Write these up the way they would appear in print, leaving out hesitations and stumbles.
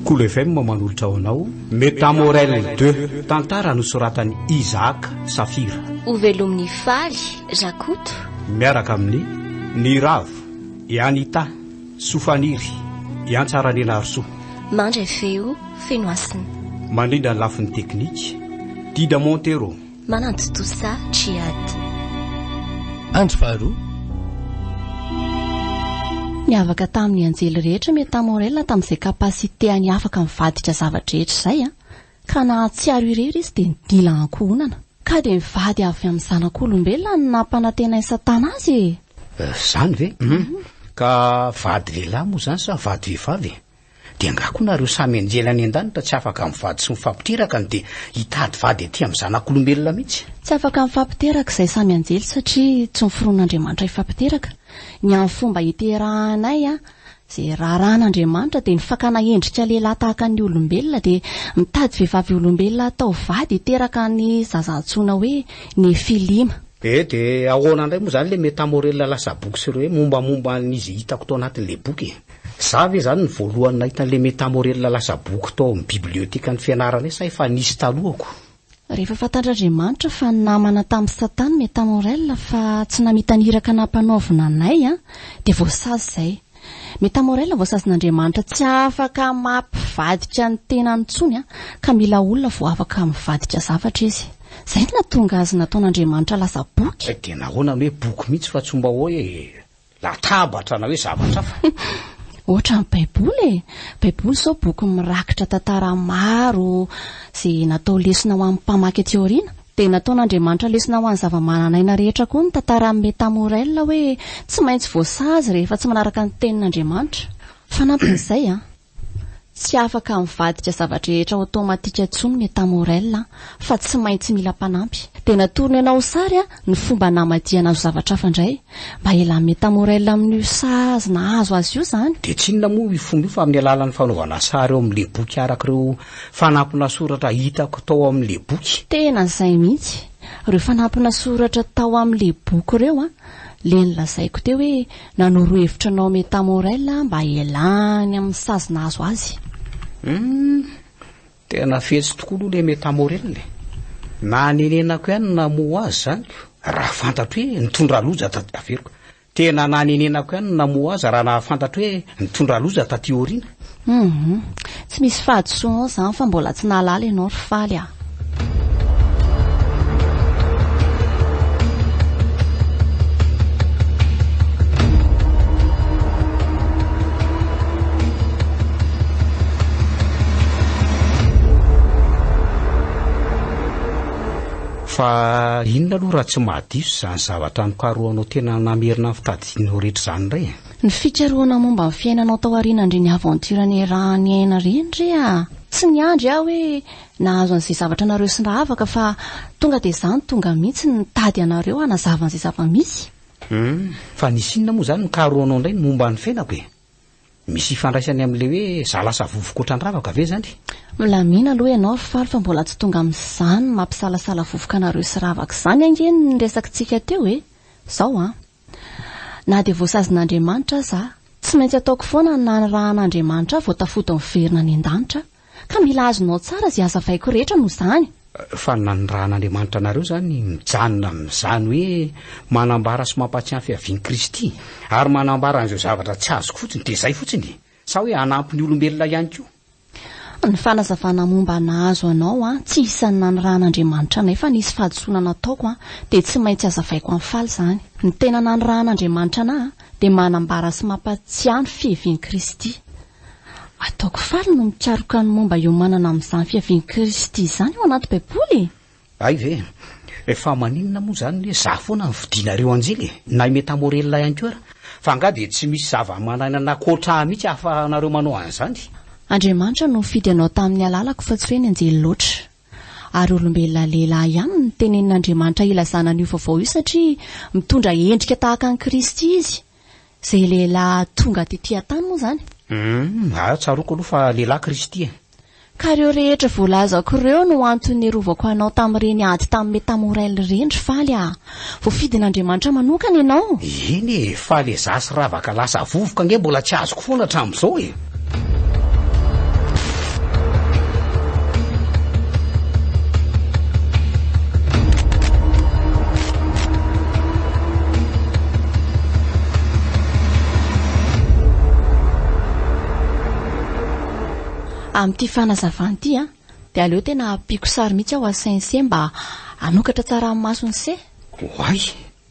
Cool FM manolotra ao anao Métamorel 2 tantara nosoratany Isaac Safira. Ho velomin'ny faly Jakoto miaraka amin'ny Niravo i Anita Sofaniry i Antsarany Narso mandray feo Fenoasina mandrindra ny lafin'ny teknika Dida Montero mananto tosa Triady Andro faharoa niavaka tamin'ny anjely rehetra Métamorel tamin'izay kapasiteany afaka mivadika zavatra rehetra izay ka na tsiaro irery izy dia nidila ankohonana ka dia mivady avy amin'ny zanak'olombelona ny nampanantenainy Satana azy zany ve ka vady lehilahy moa zany sa vady vehivavy dia angako nareo samy anjely any an-danitra tsy afaka mivady sy mifampiteraka dia hitady vady aty amin'ny zanak'olombelona mihitsy tsy afaka mifampiteraka izay samy anjely satria tsy miforon'Andriamanitra hifampiteraka ny amin'ny fomba hiterahanay izay raharan'Andriamanitra dia nifakana endrika lehilahy tahaka ny olombelona dia mitady vehivavy olombelona atao vady hiteraka ny zaza antsoina hoe ny Filima. Dia ahoana indray moa zany le Métamorel lasa boky sy ireo hoe mombamomba n'izy hitako tao anatin'le boky za ve zany ny voalohany nahitan'le Métamorel lasa boky tao amin'ny biblioteka fianarana sa efa nisy talohako. Rehefa fantatr'Andriamanitra fa namana tamin'ny Satana Métamorel fa tsy namitaniraka nampanaovina anay dia voasazy izay. Métamorel voasazon'Andriamanitra tsy afaka mampivadika ny tenany intsony ka mila olona vao afaka mivadika zavatra izy. Izay no natonga azy nataon'Andriamanitra lasa boky. Dia nahoana hoe boky mihitsy fa tsy mba hoe latabatra na hoe zavatra fa ohatra ny Baiboly Baiboly zao boky mirakitra tantara maro izay natao lesona ho amin'ny mpamaky aty aoriana dia nataon'Andriamanitra lesona ho an'ny zava-mananaina rehetra koa ny tantara amin'ny Métamorel hoe tsy maintsy voasazy rehefa tsy manaraka ny tenin'Andriamanitra. Fanampin'izay tsy afaka mivadika zavatra rehetra automatika intsony Métamorel fa tsy maintsy mila mpanampy. Dia natorony ianao sary ny fomba namadiana azo zavatra hafa indray mba iala Métamorel amin'io sazy na azo azy io zany. dia tsy inona moa io fomba io fa amin'ny alalan'ny fanaovana sary eo amin'le boky arak'ireo fanampina soratra hitako tao amin'le boky. Tena izay mihitsy ireo fanampina soratra tao amin'le boky ireo le nilazaiko teo hoe nanoro hevitra anao Métamorel mba ialany amin'ny sazy na azo azy. Tena fetsy tokoa aloha le Métamorel na nenenako ihany namoa azy zany raha fantatro hoe nitondra loza taveriko tena na nenenako ihany namoa azy raha nahafantatro hoe nitondra loza taty aoriana. Tsy misy fahadisoana zany fa mbola tsy nahalala ianao ry faly fa inona aloha raha tsy mahadiso zany zavatra nikaroanao tena namerina fitadinao rehetra zany indray ny fikaroana momba ny fiainanao tao aoriana indray ny aventurany raha ny aina reny tsy niandry hoe nahazo an'izay zavatra nareo sy raha afaka fa tonga dia izany tonga mihitsy nitady anareo hanazava an'izay zava-misy. Fa nisy inona moa zany nikaroanao indray ny momba ny fiainako misy ifandraisany amin'le hoe za lasa vovoka ohatran-dravaka ve zany? Milamina aloha ianao ry faly fa mbola tsy tonga amin'izany mampisalasala vovoka nareo sy ravaka izany angeny ny resakintsika teo zao na dia voasazon'Andriamanitra za tsy maintsy ataoko foana ny nanirahan'Andriamanitra voatafody miverina any an-danitra ka mila azonao tsara izay hazavaiko rehetra no izany. Fa nanirahan'Andriamanitra nareo zany mijanona amin'izany hoe manambara sy mampatsiahy fiavian'i Kristy ary manambara an'izao zavatra tsy azoko fotsiny dia izay fotsiny sa hoe hanampy ny olombelona ihany koa. Ny fanazavana momba nahazo anao tsy isan'ny nanirahan'Andriamanitra anay fa nisy fahadisoana nataoko dia tsy maintsy hazavaiko amin'ny faly zany. Ny tena nanirahan'Andriamanitra anahy dia manambara sy mampatsiahy ny fiavian'i Kristy. Ataoko faly no mikaroka ny momba eo manana amin'izany fiavian'i Kristy izany ao anaty Baiboly. Ay ve efa maninona moa zany hoe za foana ny vidinareo anjely na Métamorel ihany koa fa nga dia tsy misy zava-mananana kotra mihitsy ahafahanareo manao an'izany. Andriamanitra no mifidy anao tamin'ny alalako fa tsy hoe ny anjely loatra ary olombelona lehilahy ihany ny tenenin'Andriamanitra ilazana an'io vaovao io satria mitondra endrika tahaka ny Kristy izy izay lehilahy tonga tetỳ an-tany moa zany. Tsaroko aloha fa lehilahy Kristy ka ireo rehetra voalazako ireo no antony rovako anao tamin'ireny ady tamin'ny Métamorel reny faly voafidin'Andriamanitra manokana ianao. Iny faly zasy ravaka lasa vovoka nge mbola tsy azoko foana hatramin'izao Amin'ity fanazavan'ity dia aleo tena ampiko sary mihitsy aho asainse mba anokatra tsara amin'ny masony se. Hoay,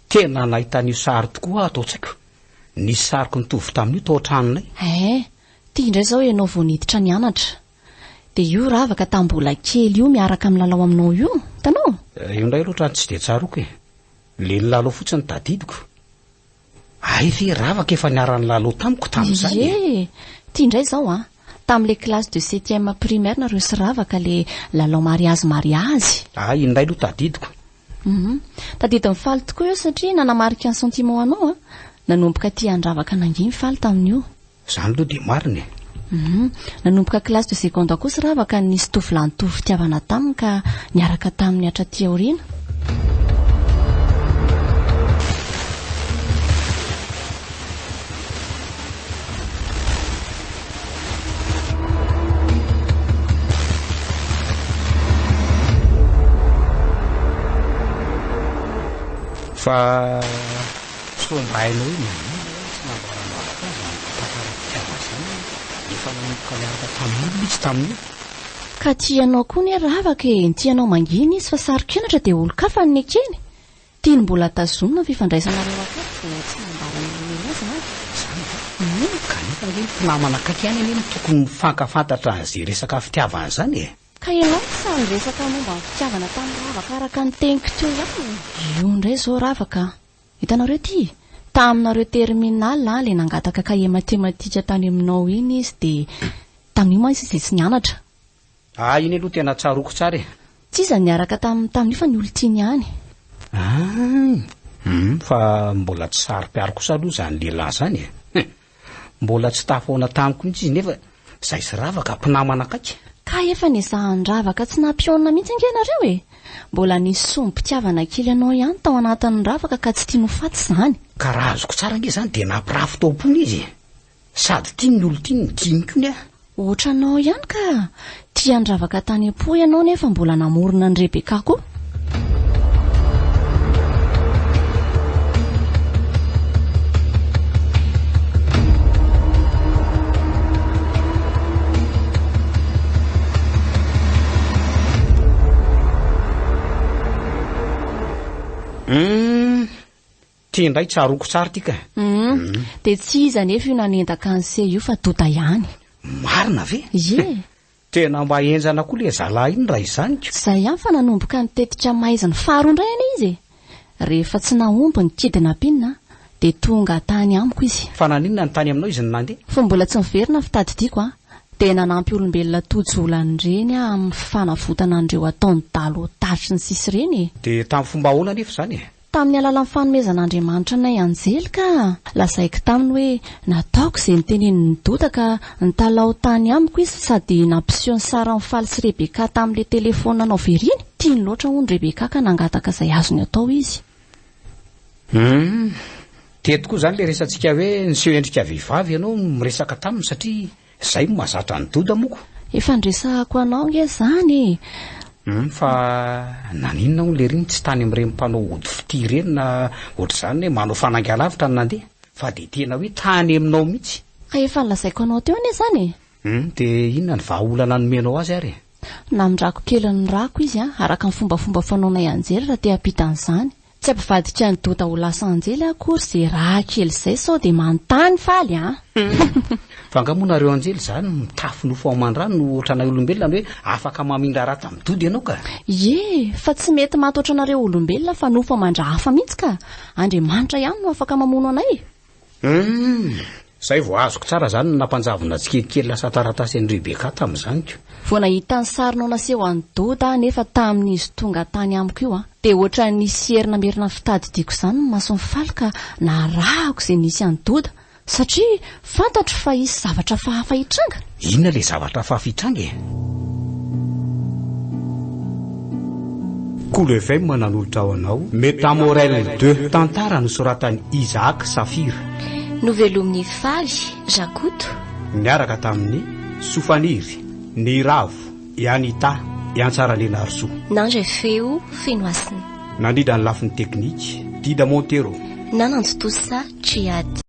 tena nahitany sary tokoa atao tsaiko. Nisy sariko nitovy tamin'io tao an-tranonay. Tia indray zao ianao vao niditra nianatra. Dia io ravaka tambola kely io miaraka amin'ny lalao aminao io, tanao? Io indray loatra tsy dia tsaroko e. Le lalao fotsiny tadidiko. Ay ve ravaka efa niara-ny lalao tamiko tamin'izany. Tia indray zao tamin'le classe de 7e primaire nareo sy ravaka le lalao mariazy. Ay, indray aloha tadidiko. Tadidin'ny faly tokoa io satria nanamarika ny sentiment anao nanomboka tia andravaka nanginy faly tamin'io. Zany aloha dia marina. Nanomboka classe de seconde kosa ravaka nisy tovolahy fitiavana taminy ka niaraka tamin'ny atraty aoriana. Fa somba hainao iny efa nanomboka niaraka tamin'io mihitsy tamin'io. Ka tianao koa ny ravaka tianao manginy izy fa sarokenatra dia olo-kafa ny ekeny. Tiany mbola tazomina ny fifandraisanareo akaiky vao tsy nambaran'olona zany. Kanefa hoe mpinamana akaiky ihany eny tokony mifankafantatra an'izay resaka fitiavana zany e. Ka ianao samy resaka momba ny fitiavana tamin'ny ravaka araka ny teniko teo ihany. Io indray zao ravaka. Hitanareo ty taminareo terminal le nangataka kahie matematika tany aminao iny izy dia tamin'io ma izy tsy nianatra. Iny aloha tena tsaroko tsara e. Tsy iza niaraka tamin'io fa ny olon-tiany ihany. Fa mbola tsy sary-piaro kosa aloha zany lehilahy zany e. Mbola tsy tafoana tamiko mihitsy izy nefa zay sy ravaka mpinamana akaiky. Ka efa nizahan-dravaka tsy nampiona mihitsy angenareo e. Mbola nisy sombom-pitiavana kely anao ihany tao anatin'ny ravaka ka tsy tiano faty zany. Ka raha azoko tsara nge zany dia nampirafy taopony izy. Sady tiany ny olo-tiany tiany koa ny Ohatranao ihany ka tia andravaka tany am-po ianao nefa mbola namorona ny Rebeka koa. Tia indray tsaroko tsara tika. Dia tsy iza nefa io nanendaka an'se io fa tota ihany. Marina ve? Tena mba enjana koa le zalahy iny raha izaniko. Zay ihany fa nanomboka nitetika maizany faharoa indray ana izy. Rehefa tsy nahomby ny kidina pinina dia tonga tany amiko izy. Fa naninona ny tany aminao izy ny nandeha? Fa mbola tsy miverina fitadidiako dia nanampy olombelona tojolany ireny amin'ny fanavotana an'ireo ataony dalo tafy ny sisy ireny. Dia tamin'ny fomba ahoana nefa zany tamin'ny alalan'ny fanomezan'Andriamanitra nay anjely ka lazaiko taminy hoe nataoko izay niteneniny dodaka ny talao tany amiko izy sady nampiseho ny sarany faly sy Rebeka tamin'ilay telefona nanao veriny. Tiany loatra hono Rebeka ka nangataka izay azony atao izy. Teto koa zany le resantsika hoe niseho endrika vehivavy ianao miresaka taminy satria izay mahazatra ny doda moko. Efa ndresahako anao nge zany fa naninona ho le riny tsy tany amin'ireny mpanao ody fity ireny na ohatr'izany hoe manao fanangalavitra ny nandeha fa dia tena hoe tany aminao mihitsy. Ka efa nolazaiko anao teo anie zany dia inona ny vahaolana nomenao azy ary? Namindrako kely ny rako izy araka ny fombafomba fanaonay anjely raha te hampitan'izany. Tsy ampivadika ny dota ho lasa anjely akory izay raha kely izay sao dia manontany faly fa angamonareo anjely zany mitafy nofo aman-drano no ohatranay olombelona hoe afaka mamindra raha tamin'ny dody ianao ka. Fa tsy mety maty ohatranareo olombelona fa nofo amandra hafa mihitsy ka Andriamanitra ihany no afaka mamono anay. Zay vao azoko tsara zany nampanjavona tsikelikely lasa taratasy an'i Rebeka tamin'izany. Vao nahita ny sarinao naseho an'ny doda nefa tamin'izy tonga tany amiko io dia ohatra nisy herina merina fitadidiako izany ny masony faly ka narahako izay nisy an'ny doda satria fantatro fa isy zavatra fahafa hitranga. Inona le zavatra fahafa hitranga Cool FM mananolotra ao anao Métamorelle 2 tantara nosoratan'i Isaac Safira. Novelomin'ny faly Jakoto niaraka tamin'ny Sofaniry, ny Ravo, i Anita, i Antsaralena Arso. Nandray feo Fenoasina. Nandrindra ny lafiny teknika Dida Montero. Nananjo tosa Triady.